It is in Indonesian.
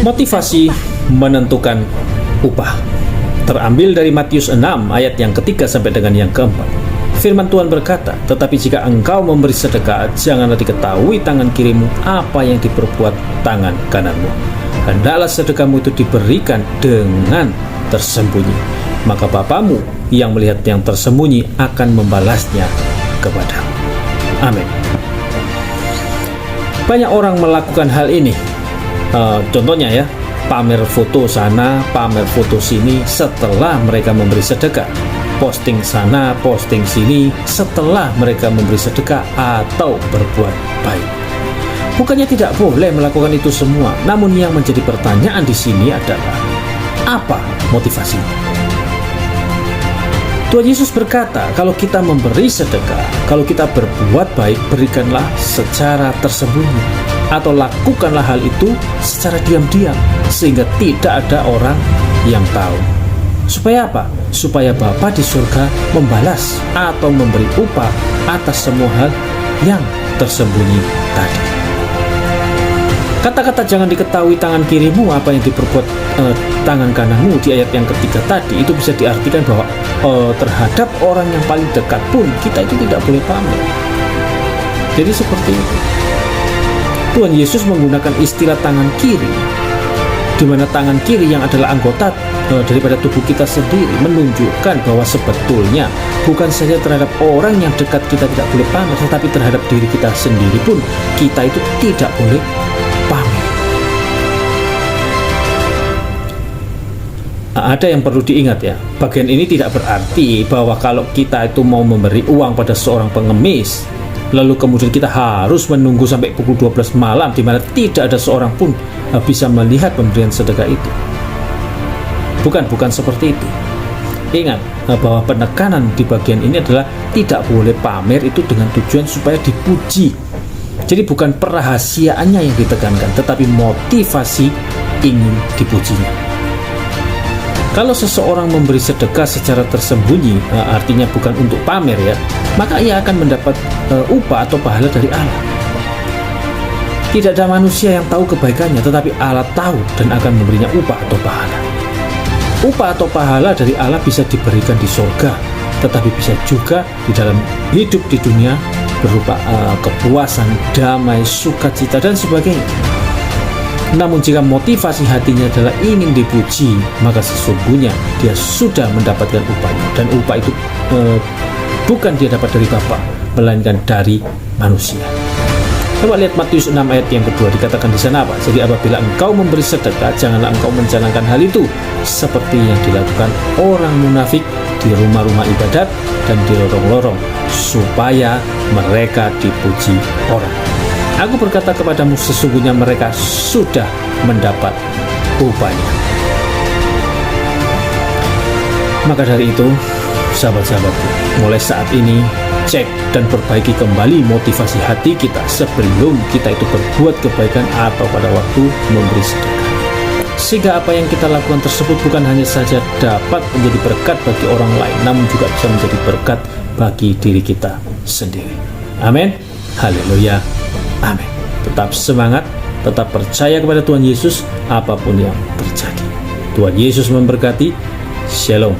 Motivasi menentukan upah. Terambil dari Matius 6 ayat yang ketiga sampai dengan yang keempat. Firman Tuhan berkata, tetapi jika engkau memberi sedekah, janganlah diketahui tangan kirimu apa yang diperbuat tangan kananmu. Hendaklah sedekahmu itu diberikan dengan tersembunyi. Maka Bapamu yang melihat yang tersembunyi akan membalasnya kepadamu. Amin. Banyak orang melakukan hal ini. Contohnya ya, pamer foto sana, pamer foto sini setelah mereka memberi sedekah. Posting sana, posting sini setelah mereka memberi sedekah atau berbuat baik. Bukannya tidak boleh melakukan itu semua, namun yang menjadi pertanyaan di sini adalah apa motivasinya? Tuhan Yesus berkata, kalau kita memberi sedekah, kalau kita berbuat baik, berikanlah secara tersembunyi atau lakukanlah hal itu secara diam-diam sehingga tidak ada orang yang tahu. Supaya apa? Supaya Bapa di surga membalas atau memberi upah atas semua hal yang tersembunyi tadi. Kata-kata jangan diketahui tangan kirimu apa yang diperbuat tangan kananmu di ayat yang ketiga tadi, itu bisa diartikan bahwa terhadap orang yang paling dekat pun kita itu tidak boleh pamer. Jadi seperti itu. Tuhan Yesus menggunakan istilah tangan kiri, di mana tangan kiri yang adalah anggota daripada tubuh kita sendiri menunjukkan bahwa sebetulnya bukan saja terhadap orang yang dekat kita tidak boleh pamer, tetapi terhadap diri kita sendiri pun kita itu tidak boleh pamer. Ada yang perlu diingat ya, bagian ini tidak berarti bahwa kalau kita itu mau memberi uang pada seorang pengemis lalu kemudian kita harus menunggu sampai pukul 12 malam di mana tidak ada seorang pun bisa melihat pemberian sedekah itu. Bukan seperti itu. Ingat bahwa penekanan di bagian ini adalah tidak boleh pamer itu dengan tujuan supaya dipuji. Jadi bukan perahasiaannya yang ditekankan, tetapi motivasi ingin dipujinya. Kalau seseorang memberi sedekah secara tersembunyi, artinya bukan untuk pamer ya, maka ia akan mendapat upah atau pahala dari Allah. Tidak ada manusia yang tahu kebaikannya, tetapi Allah tahu dan akan memberinya upah atau pahala. Upah atau pahala dari Allah bisa diberikan di surga, tetapi bisa juga di dalam hidup di dunia berupa kepuasan, damai, sukacita, dan sebagainya. Namun jika motivasi hatinya adalah ingin dipuji, maka sesungguhnya dia sudah mendapatkan upahnya. Dan upah itu bukan dia dapat dari Bapa, melainkan dari manusia. Coba lihat Matius 6 ayat yang kedua, dikatakan di sana apa? Jadi apabila engkau memberi sedekah, janganlah engkau menjalankan hal itu seperti yang dilakukan orang munafik di rumah-rumah ibadat dan di lorong-lorong, supaya mereka dipuji orang. Aku berkata kepadamu, sesungguhnya mereka sudah mendapat upahnya. Maka dari itu, sahabat-sahabatku, mulai saat ini cek dan perbaiki kembali motivasi hati kita sebelum kita itu berbuat kebaikan atau pada waktu memberi sedekah. Sehingga apa yang kita lakukan tersebut bukan hanya saja dapat menjadi berkat bagi orang lain, namun juga bisa menjadi berkat bagi diri kita sendiri. Amin. Haleluya. Amin. Tetap semangat, tetap percaya kepada Tuhan Yesus apapun yang terjadi. Tuhan Yesus memberkati. Shalom.